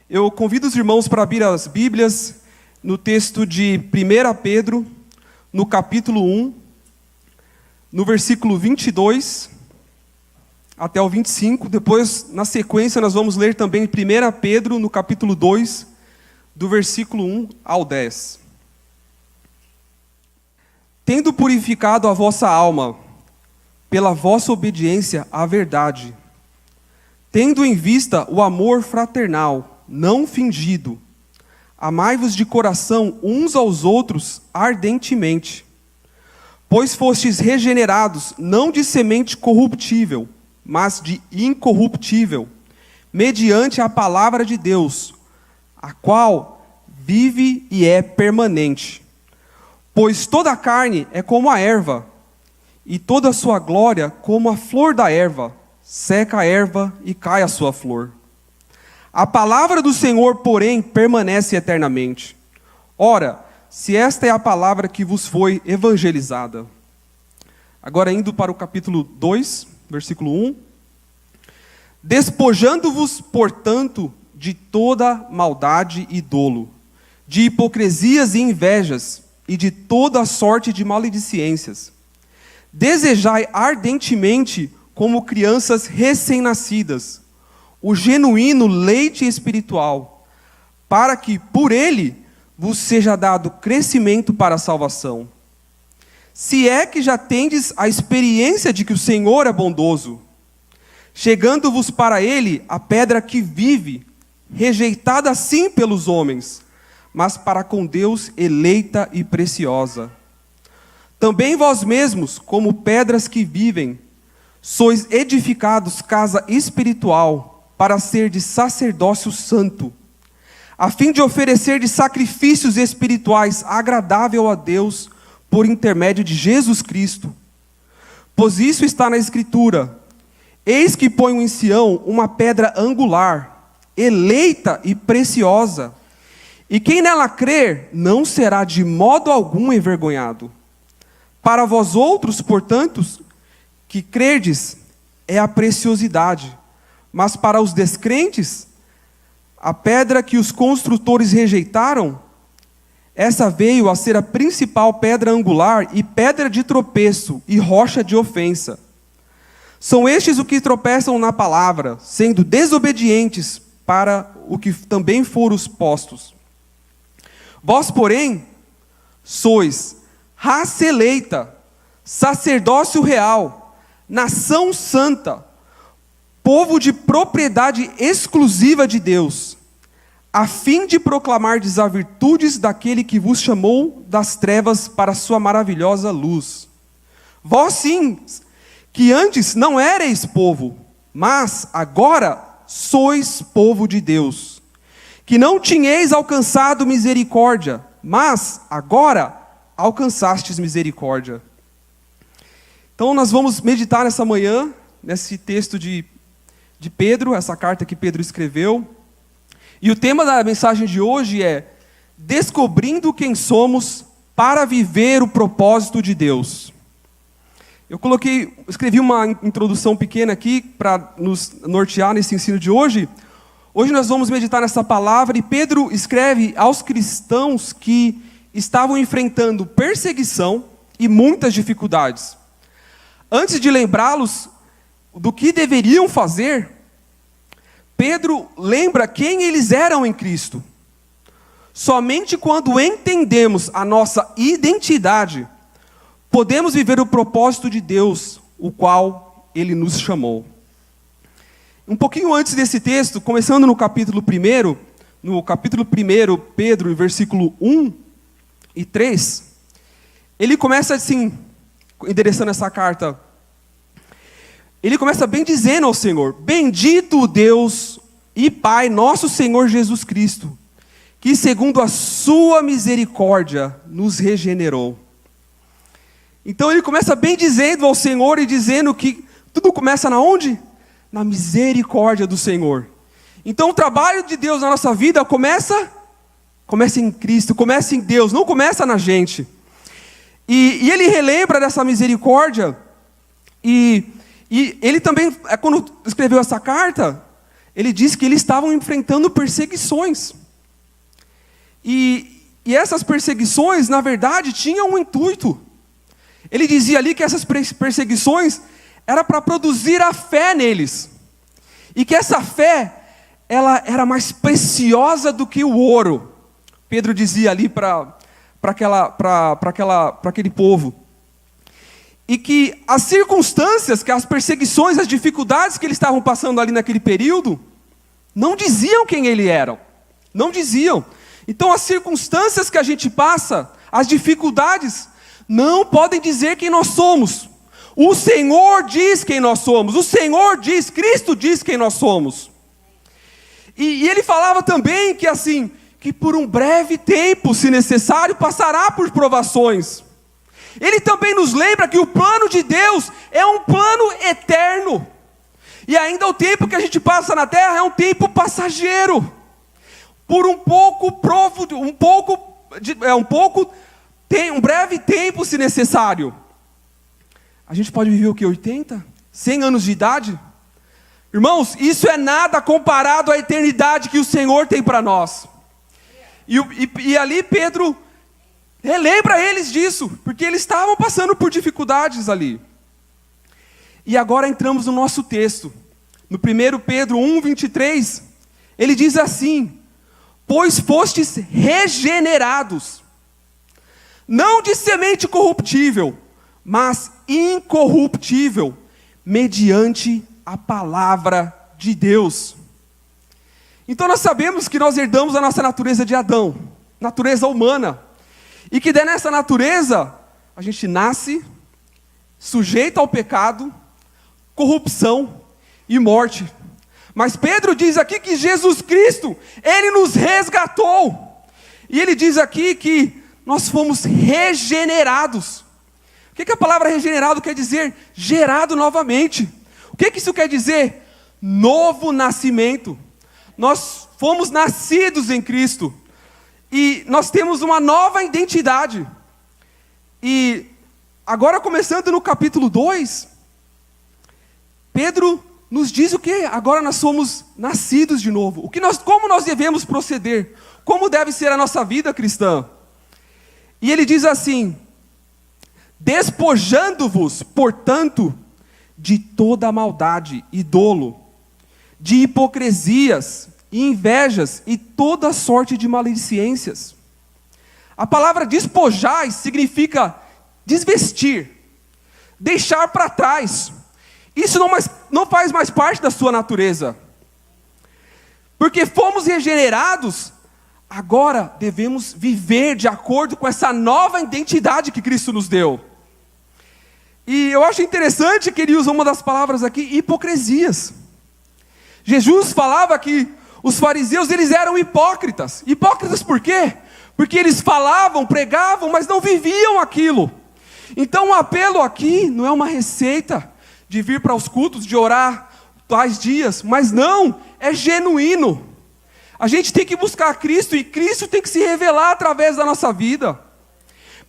Eu convido os irmãos para abrir as Bíblias no texto de 1 Pedro, no capítulo 1, no versículo 22 até o 25. Depois, na sequência, nós vamos ler também 1 Pedro, no capítulo 2, do versículo 1 ao 10. Tendo purificado a vossa alma pela vossa obediência à verdade, tendo em vista o amor fraternal, não fingido, amai-vos de coração uns aos outros ardentemente, pois fostes regenerados, não de semente corruptível, mas de incorruptível, mediante a palavra de Deus, a qual vive e é permanente. Pois toda a carne é como a erva, e toda a sua glória como a flor da erva. Seca a erva e cai a sua flor. A palavra do Senhor, porém, permanece eternamente. Ora, se esta é a palavra que vos foi evangelizada. Agora indo para o capítulo 2, versículo 1. Despojando-vos, portanto, de toda maldade e dolo, de hipocrisias e invejas, e de toda sorte de maledicências. Desejai ardentemente, como crianças recém-nascidas, o genuíno leite espiritual, para que, por ele, vos seja dado crescimento para a salvação. Se é que já tendes a experiência de que o Senhor é bondoso, chegando-vos para ele a pedra que vive, rejeitada sim pelos homens, mas para com Deus eleita e preciosa. Também vós mesmos, como pedras que vivem, sois edificados casa espiritual, para ser de sacerdócio santo, a fim de oferecer de sacrifícios espirituais agradável a Deus, por intermédio de Jesus Cristo. Pois isso está na Escritura: eis que ponho em Sião uma pedra angular, eleita e preciosa, e quem nela crer não será de modo algum envergonhado. Para vós outros, portanto, que crerdes, é a preciosidade, mas para os descrentes, a pedra que os construtores rejeitaram, essa veio a ser a principal pedra angular e pedra de tropeço e rocha de ofensa. São estes os que tropeçam na palavra, sendo desobedientes para o que também foram os postos. Vós, porém, sois raça eleita, sacerdócio real, nação santa, povo de propriedade exclusiva de Deus, a fim de proclamardes as virtudes daquele que vos chamou das trevas para a sua maravilhosa luz. Vós sim, que antes não éreis povo, mas agora sois povo de Deus, que não tinhais alcançado misericórdia, mas agora alcançastes misericórdia. Então nós vamos meditar nessa manhã, nesse texto de Pedro, essa carta que Pedro escreveu. E o tema da mensagem de hoje é descobrindo quem somos para viver o propósito de Deus. Eu escrevi uma introdução pequena aqui para nos nortear nesse ensino de hoje. Hoje nós vamos meditar nessa palavra e Pedro escreve aos cristãos que estavam enfrentando perseguição e muitas dificuldades. Antes de lembrá-los do que deveriam fazer, Pedro lembra quem eles eram em Cristo. Somente quando entendemos a nossa identidade, podemos viver o propósito de Deus, o qual Ele nos chamou. Um pouquinho antes desse texto, começando no capítulo 1, Pedro, versículo 1 e 3, ele começa assim, endereçando essa carta. Ele começa bem dizendo ao Senhor: bendito o Deus e Pai, nosso Senhor Jesus Cristo, que segundo a sua misericórdia nos regenerou. Então ele começa bem dizendo ao Senhor e dizendo que tudo começa na onde? Na misericórdia do Senhor. Então o trabalho de Deus na nossa vida começa em Cristo, começa em Deus, não começa na gente. E ele relembra dessa misericórdia, e ele também, quando escreveu essa carta, ele diz que eles estavam enfrentando perseguições. E essas perseguições, na verdade, tinham um intuito. Ele dizia ali que essas perseguições era para produzir a fé neles. E que essa fé, ela era mais preciosa do que o ouro. Pedro dizia ali para aquele povo. E que as circunstâncias, que as perseguições, as dificuldades que eles estavam passando ali naquele período, não diziam quem eles eram. Não diziam. Então as circunstâncias que a gente passa, as dificuldades, não podem dizer quem nós somos. O Senhor diz quem nós somos. O Senhor diz, Cristo diz quem nós somos. E ele falava também que assim, que por um breve tempo, se necessário, passará por provações. Ele também nos lembra que o plano de Deus é um plano eterno. E ainda o tempo que a gente passa na terra é um tempo passageiro. Por um breve tempo, se necessário. A gente pode viver o quê? 80? 100 anos de idade? Irmãos, isso é nada comparado à eternidade que o Senhor tem para nós. E ali Pedro relembra eles disso, porque eles estavam passando por dificuldades ali. E agora entramos no nosso texto. No 1 Pedro 1:23, ele diz assim: pois fostes regenerados, não de semente corruptível, mas incorruptível, mediante a palavra de Deus. Então nós sabemos que nós herdamos a nossa natureza de Adão, natureza humana, e que nessa natureza a gente nasce sujeito ao pecado, corrupção e morte. Mas Pedro diz aqui que Jesus Cristo, Ele nos resgatou. E ele diz aqui que nós fomos regenerados. O que a palavra regenerado quer dizer? Gerado novamente. O que isso quer dizer? Novo nascimento. Nós fomos nascidos em Cristo. E nós temos uma nova identidade. E agora começando no capítulo 2, Pedro nos diz o que? Agora nós somos nascidos de novo. Como nós devemos proceder? Como deve ser a nossa vida cristã? E ele diz assim: despojando-vos, portanto, de toda maldade e dolo, de hipocrisias e invejas e toda sorte de maledicências. A palavra despojar significa desvestir, deixar para trás. Isso não faz mais parte da sua natureza. Porque fomos regenerados, agora devemos viver de acordo com essa nova identidade que Cristo nos deu. E eu acho interessante que ele usa uma das palavras aqui, hipocrisias. Jesus falava que os fariseus, eles eram hipócritas. Hipócritas por quê? Porque eles falavam, pregavam, mas não viviam aquilo. Então o apelo aqui não é uma receita de vir para os cultos, de orar tais dias, mas não, é genuíno. A gente tem que buscar Cristo, e Cristo tem que se revelar através da nossa vida.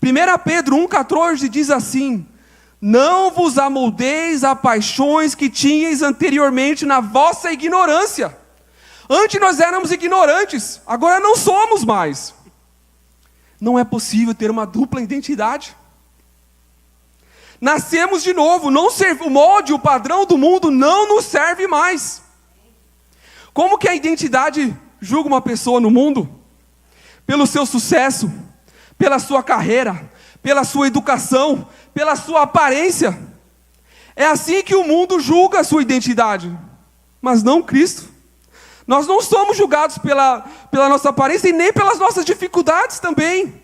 1 Pedro 1,14 diz assim: não vos amoldeis a paixões que tinhais anteriormente na vossa ignorância. Antes nós éramos ignorantes, agora não somos mais. Não é possível ter uma dupla identidade. Nascemos de novo, o molde, o padrão do mundo não nos serve mais. Como que a identidade julga uma pessoa no mundo? Pelo seu sucesso, pela sua carreira, pela sua educação, pela sua aparência. É assim que o mundo julga a sua identidade, mas não Cristo. Nós não somos julgados pela nossa aparência e nem pelas nossas dificuldades também.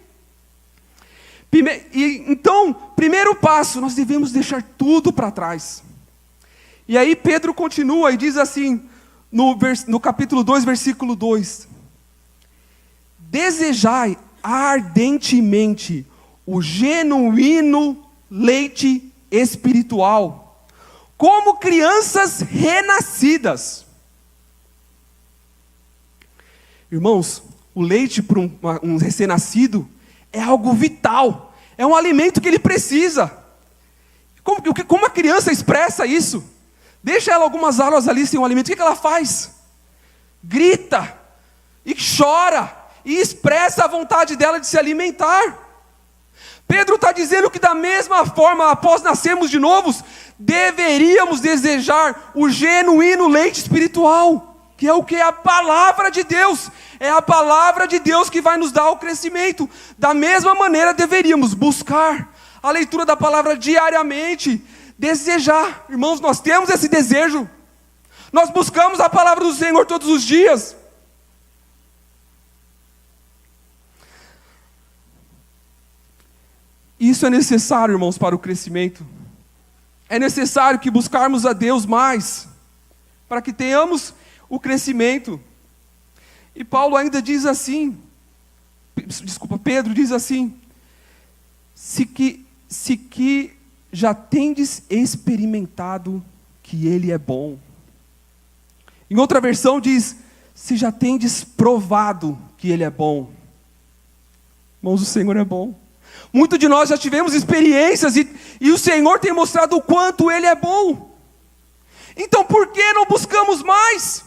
Então, primeiro passo, nós devemos deixar tudo para trás. E aí Pedro continua e diz assim, no capítulo 2, versículo 2: desejai ardentemente o genuíno leite espiritual, como crianças renascidas. Irmãos, o leite para um recém-nascido é algo vital, é um alimento que ele precisa. Como a criança expressa isso? Deixa ela algumas horas ali sem um alimento, o que ela faz? grita, e chora, e expressa a vontade dela de se alimentar. Pedro está dizendo que da mesma forma, após nascermos de novos, deveríamos desejar o genuíno leite espiritual, que é o que? A palavra de Deus. É a palavra de Deus que vai nos dar o crescimento. Da mesma maneira, deveríamos buscar a leitura da palavra diariamente, desejar. Irmãos, nós temos esse desejo. Nós buscamos a palavra do Senhor todos os dias. Isso é necessário, irmãos, para o crescimento. É necessário que buscarmos a Deus mais, para que tenhamos o crescimento. E Paulo ainda diz assim, Pedro diz assim: se que já tendes experimentado que Ele é bom. Em outra versão diz: se já tendes provado que Ele é bom. Irmãos, o Senhor é bom. Muitos de nós já tivemos experiências e o Senhor tem mostrado o quanto Ele é bom. Então por que não buscamos mais?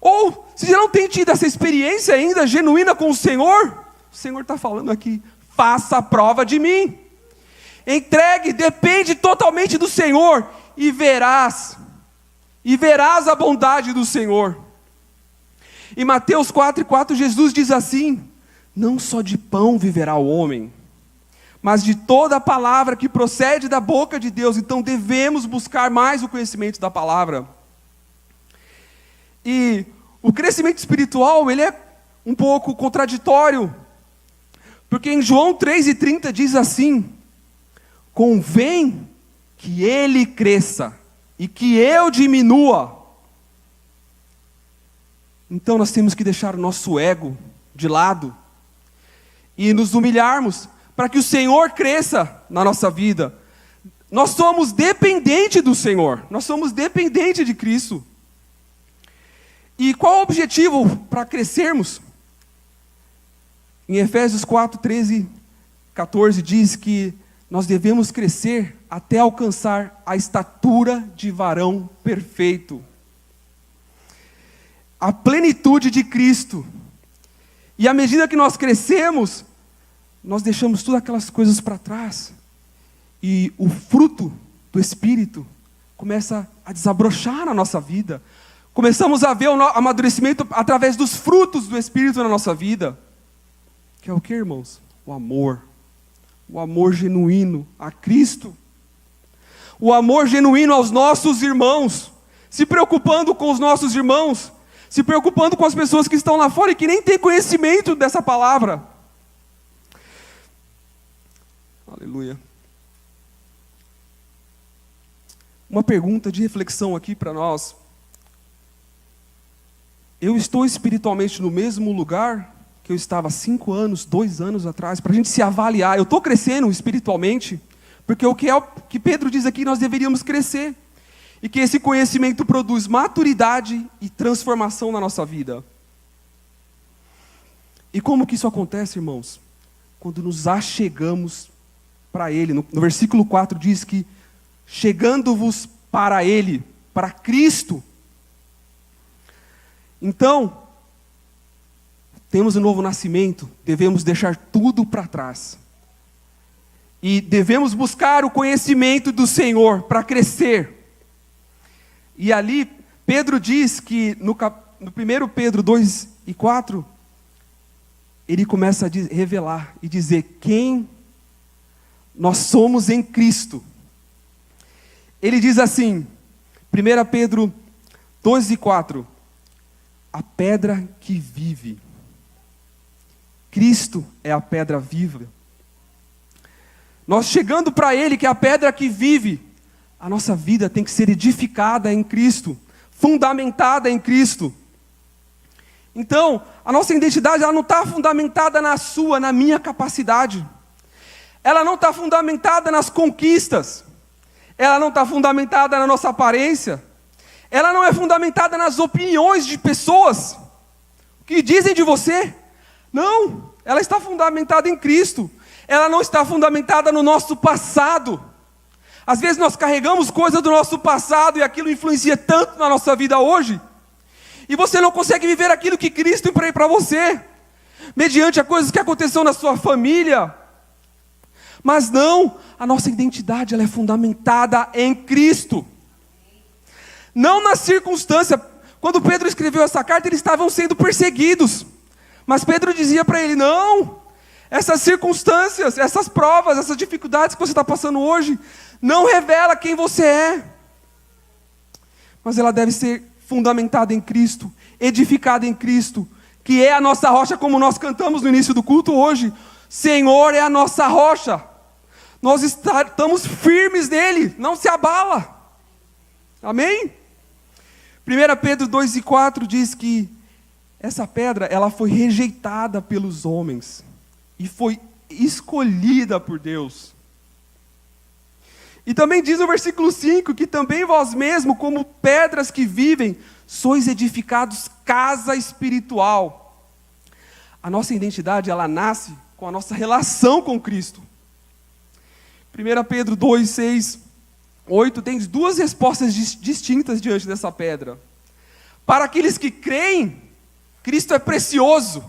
Ou, se já não tem tido essa experiência ainda genuína com o Senhor está falando aqui: faça a prova de mim. Entregue, depende totalmente do Senhor e verás a bondade do Senhor. Em Mateus 4:4, Jesus diz assim: não só de pão viverá o homem, mas de toda a palavra que procede da boca de Deus. Então devemos buscar mais o conhecimento da palavra. E o crescimento espiritual, ele é um pouco contraditório, porque em João 3:30 diz assim: convém que ele cresça e que eu diminua. Então nós temos que deixar o nosso ego de lado e nos humilharmos para que o Senhor cresça na nossa vida. Nós somos dependentes do Senhor, nós somos dependentes de Cristo. E qual o objetivo para crescermos? Em Efésios 4:13-14 diz que nós devemos crescer até alcançar a estatura de varão perfeito. A plenitude de Cristo. E à medida que nós crescemos, nós deixamos todas aquelas coisas para trás. E o fruto do Espírito começa a desabrochar na nossa vida. Começamos a ver o amadurecimento através dos frutos do Espírito na nossa vida. Que é o que, irmãos? O amor. O amor genuíno a Cristo. O amor genuíno aos nossos irmãos. Se preocupando com os nossos irmãos. Se preocupando com as pessoas que estão lá fora e que nem têm conhecimento dessa palavra. Aleluia. Uma pergunta de reflexão aqui para nós. Eu estou espiritualmente no mesmo lugar que eu estava 5 anos, 2 anos atrás? Para a gente se avaliar. Eu estou crescendo espiritualmente? Porque o que Pedro diz aqui, nós deveríamos crescer. E que esse conhecimento produz maturidade e transformação na nossa vida. E como que isso acontece, irmãos? Quando nos achegamos para Ele. No versículo 4 diz que chegando-vos para Ele, para Cristo. Então, temos um novo nascimento, devemos deixar tudo para trás. E devemos buscar o conhecimento do Senhor para crescer. E ali, Pedro diz que no 1 Pedro 2:4, ele começa a revelar e dizer quem nós somos em Cristo. Ele diz assim, 1 Pedro 2:4, a pedra que vive. Cristo é a pedra viva. Nós chegando para Ele, que é a pedra que vive, a nossa vida tem que ser edificada em Cristo, fundamentada em Cristo. Então, a nossa identidade ela não está fundamentada na minha capacidade. Ela não está fundamentada nas conquistas. Ela não está fundamentada na nossa aparência. Ela não é fundamentada nas opiniões de pessoas que dizem de você. Não, ela está fundamentada em Cristo. Ela não está fundamentada no nosso passado. Às vezes nós carregamos coisas do nosso passado e aquilo influencia tanto na nossa vida hoje. E você não consegue viver aquilo que Cristo tem para você, mediante a coisas que aconteceu na sua família. Mas não, a nossa identidade ela é fundamentada em Cristo. Não na circunstância. Quando Pedro escreveu essa carta, eles estavam sendo perseguidos. Mas Pedro dizia para ele, não, essas circunstâncias, essas provas, essas dificuldades que você está passando hoje, não revela quem você é. Mas ela deve ser fundamentada em Cristo, edificada em Cristo, que é a nossa rocha, como nós cantamos no início do culto hoje. Senhor é a nossa rocha. Nós estamos firmes nele, não se abala. Amém? 1 Pedro 2:4 diz que essa pedra, ela foi rejeitada pelos homens e foi escolhida por Deus. E também diz no versículo 5 que também vós mesmos, como pedras que vivem, sois edificados casa espiritual. A nossa identidade, ela nasce com a nossa relação com Cristo. 1 Pedro 2:6-8 tem duas respostas distintas diante dessa pedra. Para aqueles que creem, Cristo é precioso.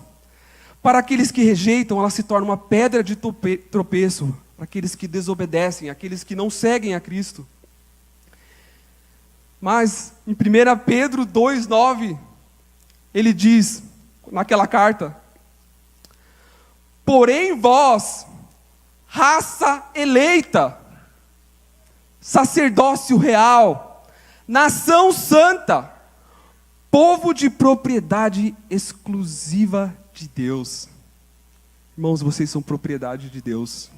Para aqueles que rejeitam, ela se torna uma pedra de tropeço. Para aqueles que desobedecem, aqueles que não seguem a Cristo. Mas em 1 Pedro 2:9, ele diz, naquela carta, porém vós, raça eleita, sacerdócio real, nação santa, povo de propriedade exclusiva de Deus. Irmãos, vocês são propriedade de Deus.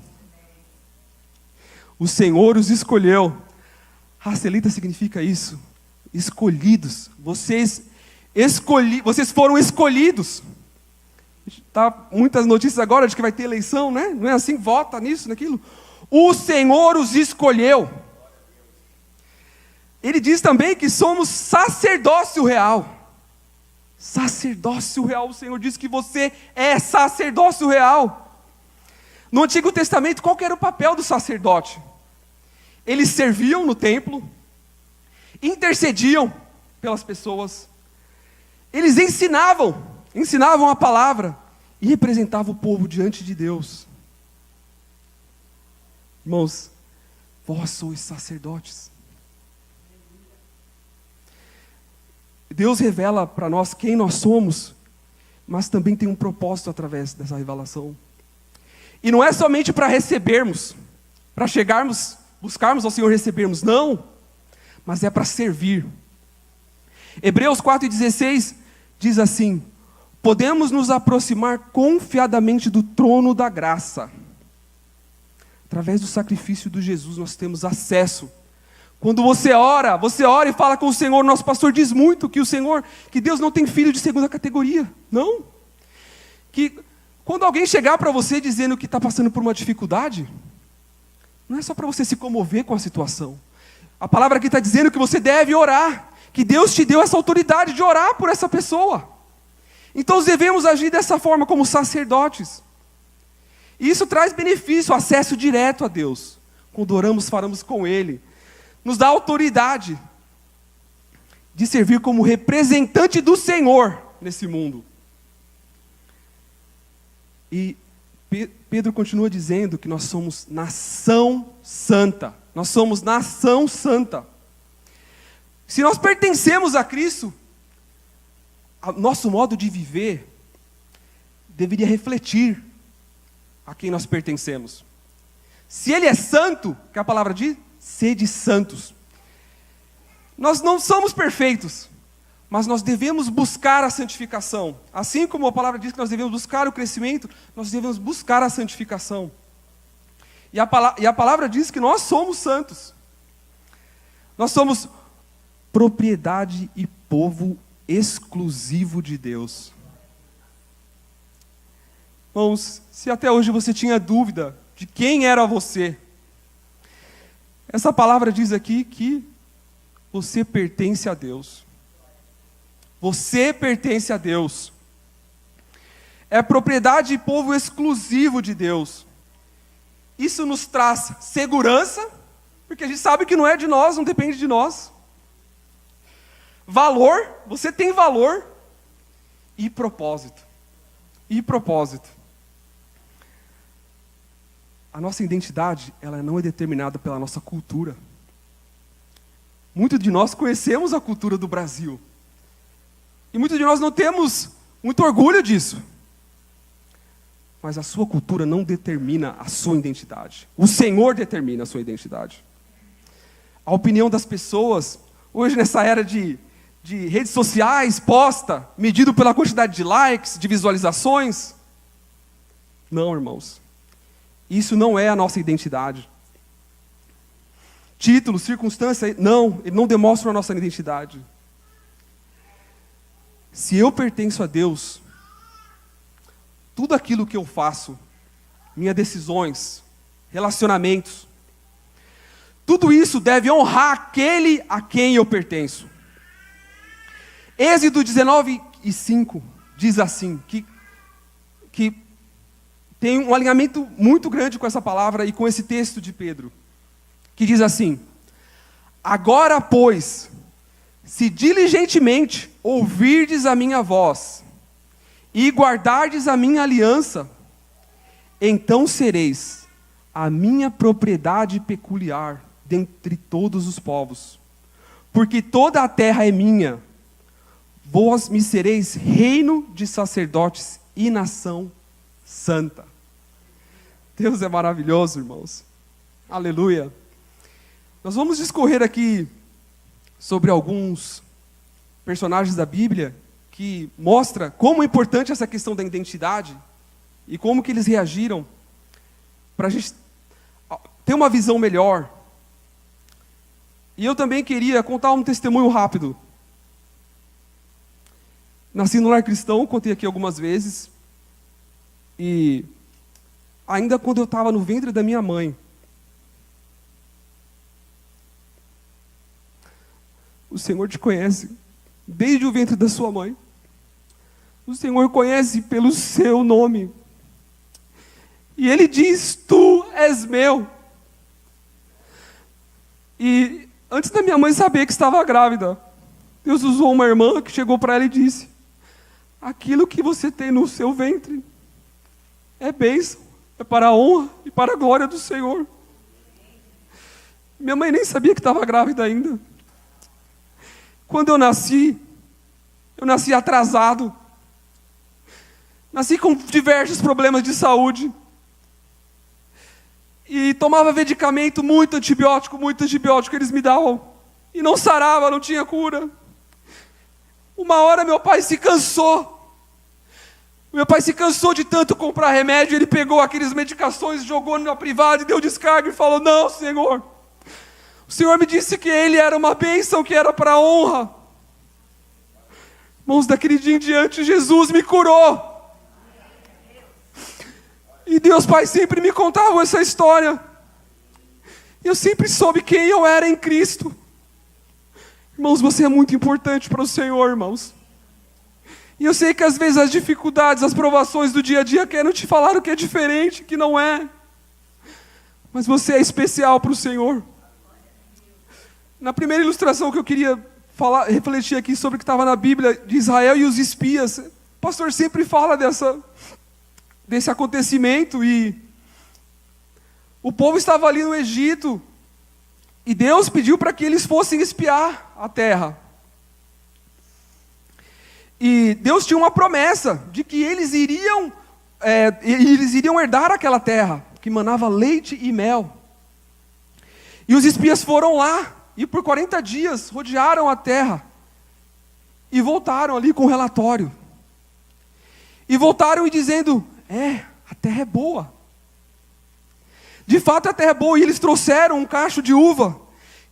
O Senhor os escolheu. Raça eleita significa isso. Escolhidos. Vocês foram escolhidos. Tá muitas notícias agora de que vai ter eleição, né? Não é assim? Vota nisso, naquilo. O Senhor os escolheu. Ele diz também que somos sacerdócio real. Sacerdócio real. O Senhor diz que você é sacerdócio real. No Antigo Testamento, qual que era o papel do sacerdote? Eles serviam no templo, intercediam pelas pessoas, eles ensinavam a palavra e representavam o povo diante de Deus. Irmãos, vós sois sacerdotes. Deus revela para nós quem nós somos, mas também tem um propósito através dessa revelação. E não é somente para recebermos, para chegarmos, buscarmos ao Senhor e recebermos, não, mas é para servir. Hebreus 4:16 diz assim, podemos nos aproximar confiadamente do trono da graça. Através do sacrifício de Jesus nós temos acesso. Quando você ora e fala com o Senhor, nosso pastor diz muito que Deus não tem filho de segunda categoria, não. Que quando alguém chegar para você dizendo que está passando por uma dificuldade, não é só para você se comover com a situação. A palavra aqui está dizendo que você deve orar, que Deus te deu essa autoridade de orar por essa pessoa. Então nós devemos agir dessa forma como sacerdotes. E isso traz benefício, acesso direto a Deus. Quando oramos, falamos com Ele. Nos dá autoridade de servir como representante do Senhor nesse mundo. E Pedro continua dizendo que nós somos nação santa. Nós somos nação santa. Se nós pertencemos a Cristo, nosso modo de viver deveria refletir a quem nós pertencemos. Se Ele é santo, que a palavra diz, sede santos. Nós não somos perfeitos, mas nós devemos buscar a santificação. Assim como a palavra diz que nós devemos buscar o crescimento, nós devemos buscar a santificação. E a palavra diz que nós somos santos. Nós somos propriedade e povo exclusivo de Deus. Irmãos, se até hoje você tinha dúvida de quem era você, essa palavra diz aqui que você pertence a Deus. Você pertence a Deus. É propriedade e povo exclusivo de Deus. Isso nos traz segurança, porque a gente sabe que não é de nós, não depende de nós. valor, você tem valor e propósito. E propósito. A nossa identidade, ela não é determinada pela nossa cultura. Muitos de nós conhecemos a cultura do Brasil. E muitos de nós não temos muito orgulho disso. Mas a sua cultura não determina a sua identidade. O Senhor determina a sua identidade. A opinião das pessoas, hoje nessa era de redes sociais, posta, medido pela quantidade de likes, de visualizações. Não, irmãos. Isso não é a nossa identidade. Título, circunstância, não, ele não demonstra a nossa identidade. Se eu pertenço a Deus, tudo aquilo que eu faço, minhas decisões, relacionamentos, tudo isso deve honrar aquele a quem eu pertenço. Êxodo 19:5 diz assim, que tem um alinhamento muito grande com essa palavra e com esse texto de Pedro, que diz assim: agora, pois, se diligentemente ouvirdes a minha voz e guardardes a minha aliança, então sereis a minha propriedade peculiar dentre todos os povos, porque toda a terra é minha. Vós me sereis reino de sacerdotes e nação santa. Deus é maravilhoso, irmãos. Aleluia. Nós vamos discorrer aqui sobre alguns personagens da Bíblia que mostra como é importante essa questão da identidade e como que eles reagiram para a gente ter uma visão melhor. E eu também queria contar um testemunho rápido. Nasci no lar cristão, contei aqui algumas vezes, e ainda quando eu estava no ventre da minha mãe, o Senhor te conhece desde o ventre da sua mãe. O Senhor conhece pelo seu nome. E Ele diz, tu és meu. E antes da minha mãe saber que estava grávida, Deus usou uma irmã que chegou para ela e disse, aquilo que você tem no seu ventre é bênção, é para a honra e para a glória do Senhor. Minha mãe nem sabia que estava grávida ainda. Quando eu nasci atrasado. Nasci com diversos problemas de saúde. E tomava medicamento, muito antibiótico que eles me davam. E não sarava, não tinha cura. Uma hora meu pai se cansou. Meu pai se cansou de tanto comprar remédio. Ele pegou aquelas medicações, jogou na privada e deu descarga e falou, não, Senhor. O Senhor me disse que Ele era uma bênção, que era para a honra. Irmãos, daquele dia em diante, Jesus me curou. E Deus Pai sempre me contava essa história. Eu sempre soube quem eu era em Cristo. Irmãos, você é muito importante para o Senhor, irmãos. E eu sei que às vezes as dificuldades, as provações do dia a dia querem te falar o que é diferente, que não é. Mas você é especial para o Senhor. Na primeira ilustração que eu queria refletir aqui sobre o que estava na Bíblia, de Israel e os espias, o pastor sempre fala desse acontecimento, e o povo estava ali no Egito, e Deus pediu para que eles fossem espiar a terra. E Deus tinha uma promessa de que eles iriam herdar aquela terra, que manava leite e mel. E os espias foram lá, e por 40 dias rodearam a terra, e voltaram ali com um relatório. E voltaram e dizendo, a terra é boa. De fato a terra é boa, e eles trouxeram um cacho de uva,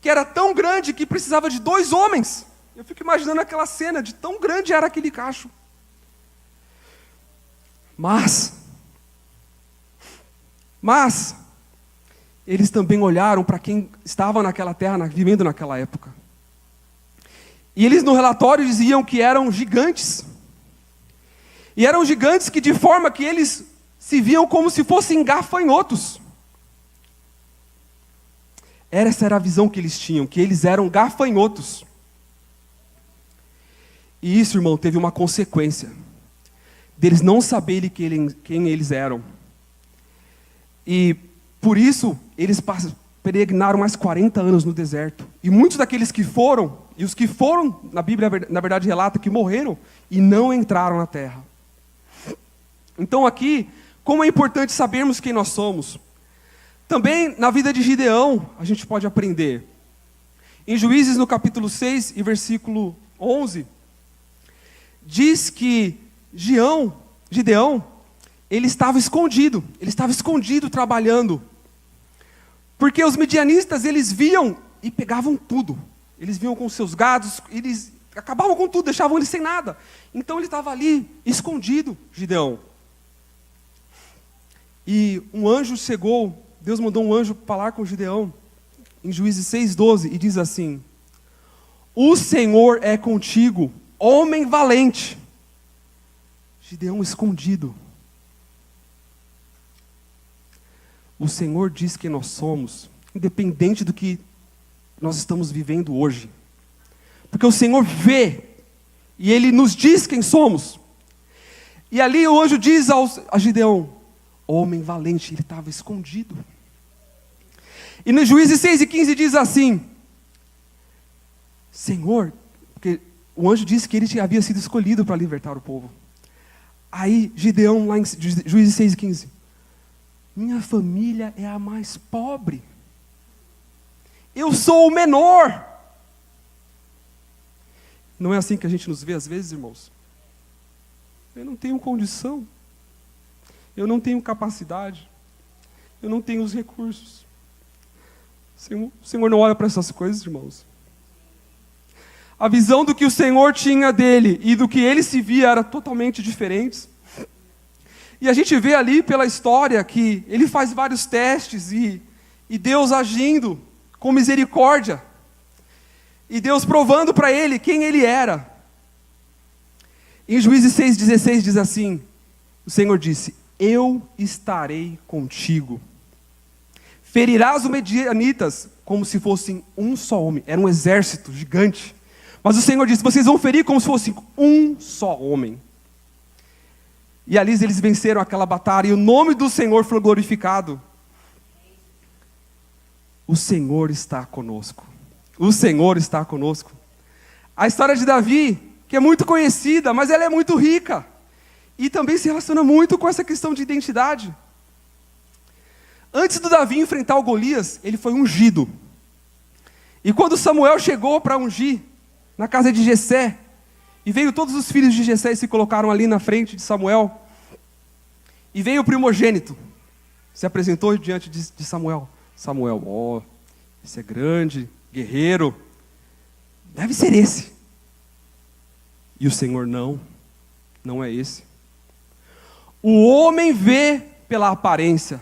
que era tão grande que precisava de 2 homens. Eu fico imaginando aquela cena, de tão grande era aquele cacho. Mas, eles também olharam para quem estava naquela terra, vivendo naquela época. E eles no relatório diziam que eram gigantes. E eram gigantes que de forma que eles se viam como se fossem gafanhotos. Essa era a visão que eles tinham, que eles eram gafanhotos. E isso, irmão, teve uma consequência. Deles não saberem quem eles eram. E por isso, eles peregrinaram mais 40 anos no deserto. E muitos daqueles que foram, e os que foram, na Bíblia, na verdade, relata que morreram e não entraram na terra. Então aqui, como é importante sabermos quem nós somos. Também na vida de Gideão, a gente pode aprender. Em Juízes, no capítulo 6 e versículo 11, diz que Gideão, ele estava escondido trabalhando. Porque os midianistas, eles viam e pegavam tudo. Eles vinham com seus gados, eles acabavam com tudo, deixavam ele sem nada. Então ele estava ali, escondido, Gideão. E um anjo chegou, Deus mandou um anjo falar com Gideão, em Juízes 6:12, e diz assim: o Senhor é contigo, homem valente. Gideão escondido. O Senhor diz quem nós somos, independente do que nós estamos vivendo hoje. Porque o Senhor vê, e Ele nos diz quem somos. E ali o anjo diz a Gideão, homem valente, ele estava escondido. E no Juízes 6:15 diz assim, Senhor, porque o anjo disse que ele havia sido escolhido para libertar o povo. Aí Gideão, lá em Juízes 6:15, minha família é a mais pobre. Eu sou o menor. Não é assim que a gente nos vê às vezes, irmãos? Eu não tenho condição. Eu não tenho capacidade. Eu não tenho os recursos. O Senhor não olha para essas coisas, irmãos. A visão do que o Senhor tinha dele e do que ele se via era totalmente diferentes. E a gente vê ali pela história que ele faz vários testes e Deus agindo com misericórdia. E Deus provando para ele quem ele era. Em Juízes 6:16 diz assim, o Senhor disse, eu estarei contigo. Ferirás os medianitas como se fossem um só homem. Era um exército gigante. Mas o Senhor disse, vocês vão ferir como se fosse um só homem. E ali eles venceram aquela batalha e o nome do Senhor foi glorificado. O Senhor está conosco. O Senhor está conosco. A história de Davi, que é muito conhecida, mas ela é muito rica. E também se relaciona muito com essa questão de identidade. Antes do Davi enfrentar o Golias, ele foi ungido. E quando Samuel chegou para ungir, na casa de Jessé, e veio todos os filhos de Jessé e se colocaram ali na frente de Samuel, e veio o primogênito, se apresentou diante de Samuel. Samuel, esse é grande, guerreiro, deve ser esse. E o Senhor, não é esse. O homem vê pela aparência,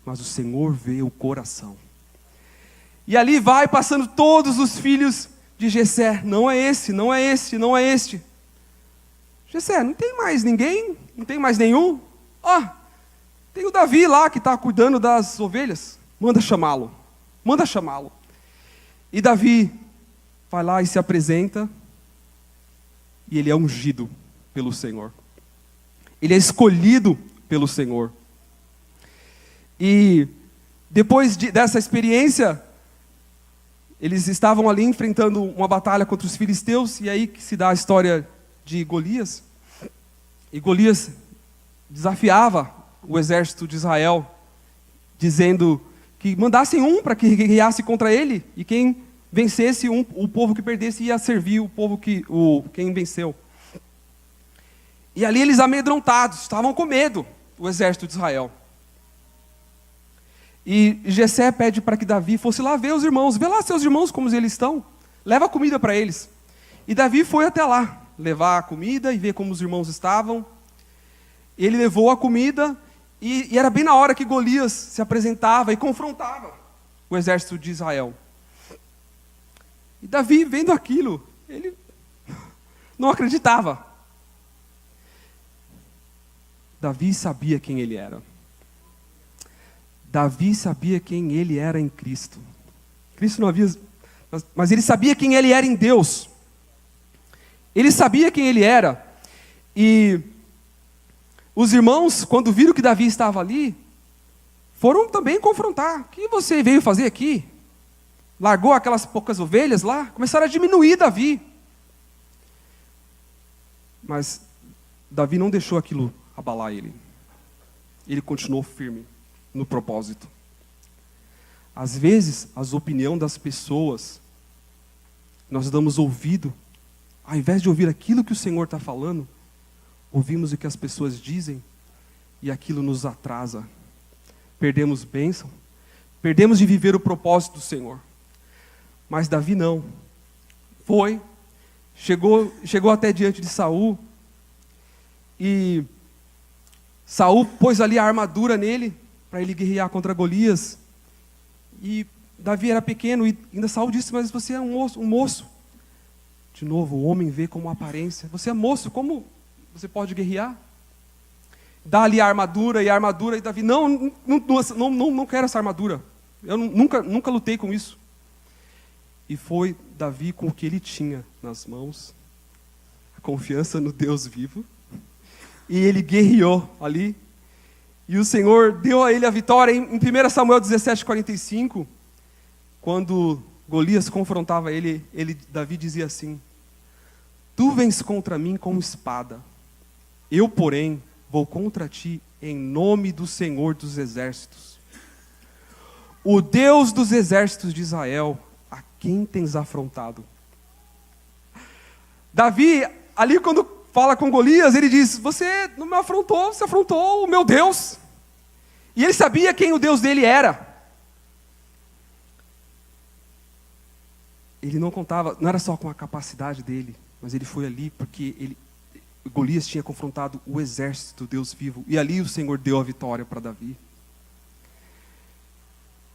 mas o Senhor vê o coração. E ali vai passando todos os filhos de Jessé, não é esse, não é este, não é este. Jessé, não tem mais ninguém? Não tem mais nenhum? Tem o Davi lá que está cuidando das ovelhas. Manda chamá-lo. E Davi vai lá e se apresenta, e ele é ungido pelo Senhor. Ele é escolhido pelo Senhor. E depois dessa experiência, eles estavam ali enfrentando uma batalha contra os filisteus, e aí que se dá a história de Golias. E Golias desafiava o exército de Israel, dizendo que mandassem um para que guiasse contra ele, e quem vencesse o povo que perdesse ia servir o povo quem venceu. E ali eles amedrontados, estavam com medo, o exército de Israel. E Jessé pede para que Davi fosse lá ver os irmãos. Vê lá seus irmãos como eles estão. Leva comida para eles. E Davi foi até lá, levar a comida e ver como os irmãos estavam. Ele levou a comida e era bem na hora que Golias se apresentava e confrontava o exército de Israel. E Davi, vendo aquilo, ele não acreditava. Davi sabia quem ele era. Davi sabia quem ele era em Cristo. Cristo não havia, mas ele sabia quem ele era em Deus. Ele sabia quem ele era. E os irmãos, quando viram que Davi estava ali, foram também confrontar. O que você veio fazer aqui? Largou aquelas poucas ovelhas lá? Começaram a diminuir Davi. Mas Davi não deixou aquilo abalar ele. Ele continuou firme no propósito. Às vezes, as opiniões das pessoas, nós damos ouvido, ao invés de ouvir aquilo que o Senhor está falando, ouvimos o que as pessoas dizem e aquilo nos atrasa. Perdemos bênção, perdemos de viver o propósito do Senhor. Mas Davi não. Chegou até diante de Saul, e Saul pôs ali a armadura nele, para ele guerrear contra Golias. E Davi era pequeno, e ainda Saul disse, mas você é um moço. De novo, o homem vê como aparência. Você é moço, como você pode guerrear? Dá ali a armadura, e Davi, não quero essa armadura. Eu nunca lutei com isso. E foi Davi com o que ele tinha nas mãos, a confiança no Deus vivo, e ele guerreou ali, e o Senhor deu a ele a vitória. Em 1 Samuel 17:45, quando Golias confrontava ele, Davi dizia assim: tu vens contra mim com espada, eu, porém, vou contra ti em nome do Senhor dos exércitos, o Deus dos exércitos de Israel, a quem tens afrontado. Davi, ali quando fala com Golias, ele diz, você não me afrontou, você afrontou o meu Deus. E ele sabia quem o Deus dele era. Ele não contava, não era só com a capacidade dele, mas ele foi ali porque Golias tinha confrontado o exército do Deus vivo, e ali o Senhor deu a vitória para Davi.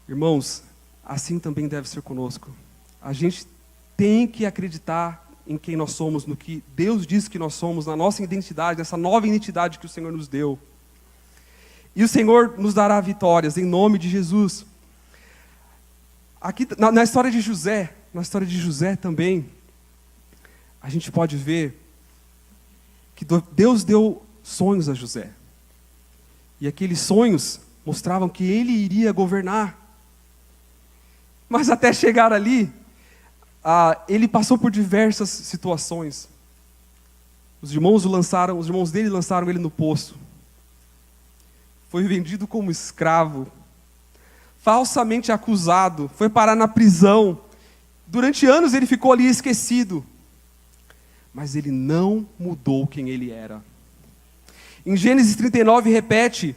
Irmãos, assim também deve ser conosco. A gente tem que acreditar em quem nós somos, no que Deus diz que nós somos, na nossa identidade, nessa nova identidade que o Senhor nos deu. E o Senhor nos dará vitórias, em nome de Jesus. Aqui, na história de José também, a gente pode ver que Deus deu sonhos a José. E aqueles sonhos mostravam que ele iria governar. Mas até chegar ali, ele passou por diversas situações. Os irmãos dele lançaram ele no poço. Foi vendido como escravo. Falsamente acusado. Foi parar na prisão. Durante anos ele ficou ali esquecido. Mas ele não mudou quem ele era. Em Gênesis 39 repete: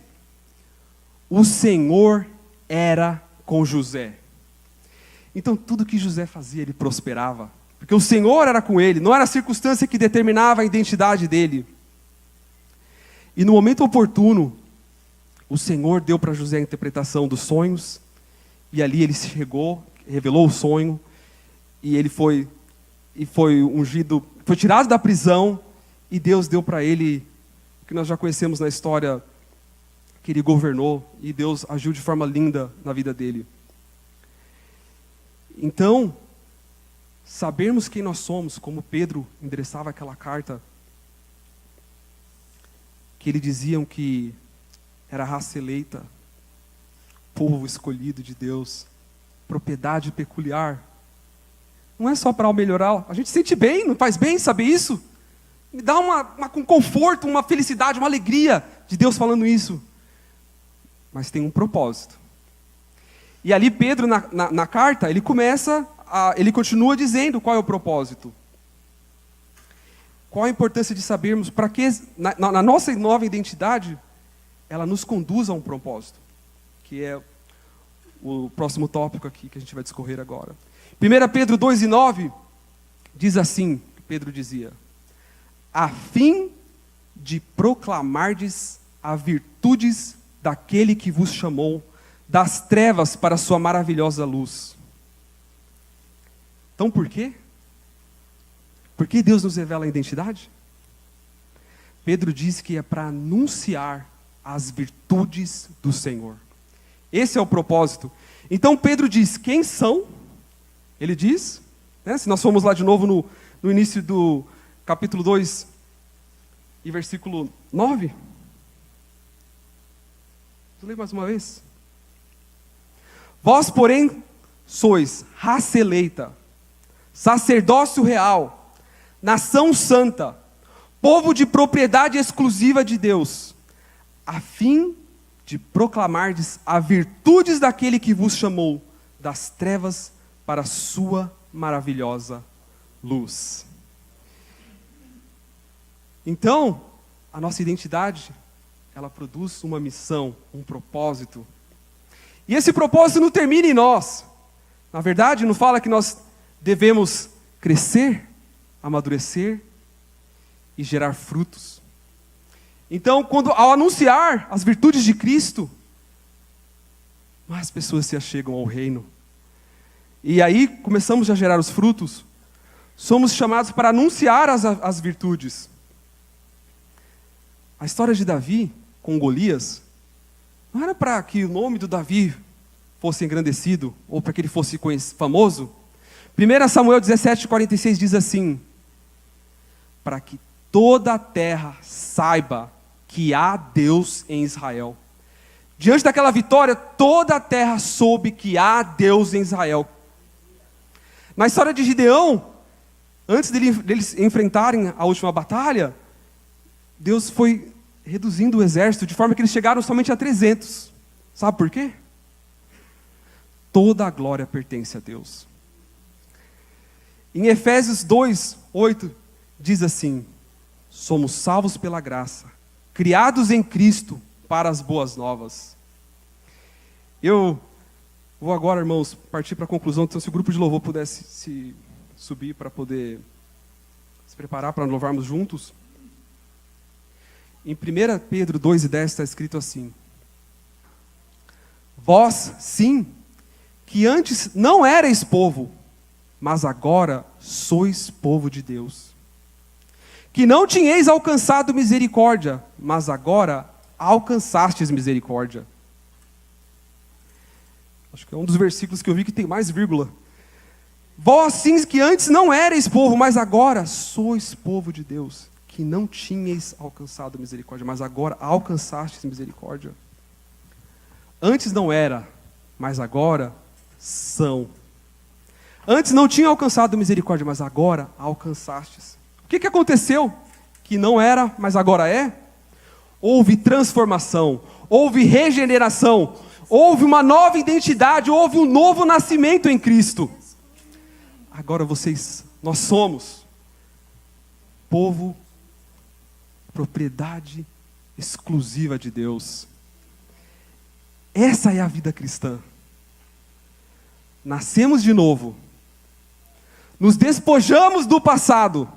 o Senhor era com José. Então tudo que José fazia, ele prosperava. Porque o Senhor era com ele, não era a circunstância que determinava a identidade dele. E no momento oportuno, o Senhor deu para José a interpretação dos sonhos, e ali ele chegou, revelou o sonho, e ele foi ungido, foi tirado da prisão, e Deus deu para ele, que nós já conhecemos na história, que ele governou, e Deus agiu de forma linda na vida dele. Então, sabermos quem nós somos, como Pedro endereçava aquela carta, que eles diziam que era raça eleita, povo escolhido de Deus, propriedade peculiar. Não é só para melhorar, a gente se sente bem, não faz bem saber isso? Me dá um conforto, uma felicidade, uma alegria de Deus falando isso. Mas tem um propósito. E ali Pedro, na carta, ele continua dizendo qual é o propósito. Qual a importância de sabermos para que, na nossa nova identidade, ela nos conduz a um propósito. Que é o próximo tópico aqui que a gente vai discorrer agora. 1 Pedro 2:9 diz assim, Pedro dizia: a fim de proclamardes as virtudes daquele que vos chamou das trevas para a sua maravilhosa luz. Então por quê? Por que Deus nos revela a identidade? Pedro diz que é para anunciar as virtudes do Senhor. Esse é o propósito. Então Pedro diz, quem são? Ele diz, se nós formos lá de novo no início capítulo 2 e versículo 9. Vou ler mais uma vez. Vós, porém, sois raça eleita, sacerdócio real, nação santa, povo de propriedade exclusiva de Deus, a fim de proclamardes as virtudes daquele que vos chamou das trevas para a sua maravilhosa luz. Então, a nossa identidade, ela produz uma missão, um propósito. E esse propósito não termina em nós. Na verdade, não fala que nós devemos crescer, amadurecer e gerar frutos. Então, ao anunciar as virtudes de Cristo, mais pessoas se achegam ao reino. E aí começamos a gerar os frutos. Somos chamados para anunciar as virtudes. A história de Davi com Golias não era para que o nome do Davi fosse engrandecido ou para que ele fosse famoso. 1 Samuel 17:46 diz assim: para que toda a terra saiba que há Deus em Israel. Diante daquela vitória, toda a terra soube que há Deus em Israel. Na história de Gideão, antes deles enfrentarem a última batalha, Deus foi reduzindo o exército de forma que eles chegaram somente a 300. Sabe por quê? Toda a glória pertence a Deus. Em Efésios 2:8 diz assim: somos salvos pela graça, criados em Cristo para as boas novas. Eu vou agora, irmãos, partir para a conclusão. Então, se o grupo de louvor pudesse se subir para poder se preparar para louvarmos juntos. Em 1 Pedro 2:10 está escrito assim: vós, sim, que antes não erais povo, mas agora sois povo de Deus. Que não tinhais alcançado misericórdia, mas agora alcançastes misericórdia. Acho que é um dos versículos que eu vi que tem mais vírgula. Vós, sim, que antes não erais povo, mas agora sois povo de Deus. Que não tinhais alcançado misericórdia, mas agora alcançastes misericórdia. Antes não era, mas agora são. Antes não tinha alcançado misericórdia, mas agora alcançastes. O que aconteceu? Que não era, mas agora é? Houve transformação, houve regeneração, houve uma nova identidade, houve um novo nascimento em Cristo. Agora nós somos povo, propriedade exclusiva de Deus. Essa é a vida cristã. Nascemos de novo, nos despojamos do passado,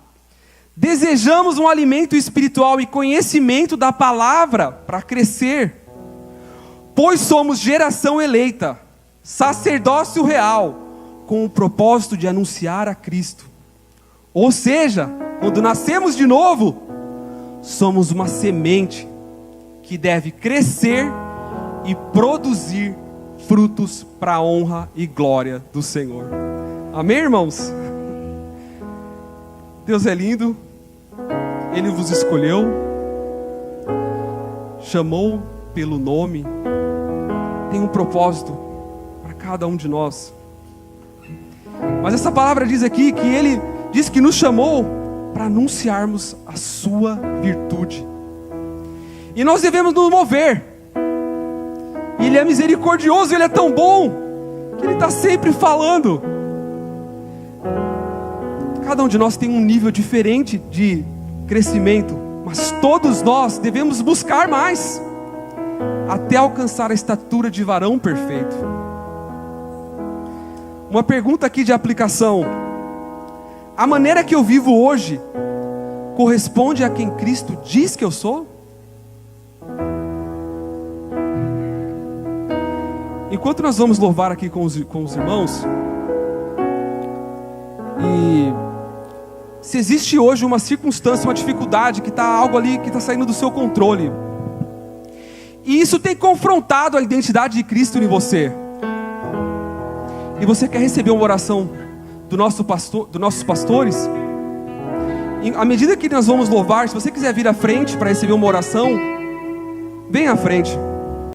desejamos um alimento espiritual e conhecimento da palavra para crescer, pois somos geração eleita, sacerdócio real, com o propósito de anunciar a Cristo. Ou seja, quando nascemos de novo, somos uma semente que deve crescer e produzir frutos para a honra e glória do Senhor. Amém, irmãos? Deus é lindo, Ele vos escolheu, chamou pelo nome, tem um propósito para cada um de nós. Mas essa palavra diz aqui que Ele diz que nos chamou para anunciarmos a sua virtude. E nós devemos nos mover. E Ele é misericordioso, Ele é tão bom, que Ele está sempre falando. Cada um de nós tem um nível diferente de crescimento, mas todos nós devemos buscar mais, até alcançar a estatura de varão perfeito. Uma pergunta aqui de aplicação: a maneira que eu vivo hoje corresponde a quem Cristo diz que eu sou? Enquanto nós vamos louvar aqui com os irmãos, e se existe hoje uma circunstância, uma dificuldade, que está algo ali que está saindo do seu controle, e isso tem confrontado a identidade de Cristo em você, e você quer receber uma oração dos nossos pastores, à medida que nós vamos louvar, se você quiser vir à frente para receber uma oração, vem à frente.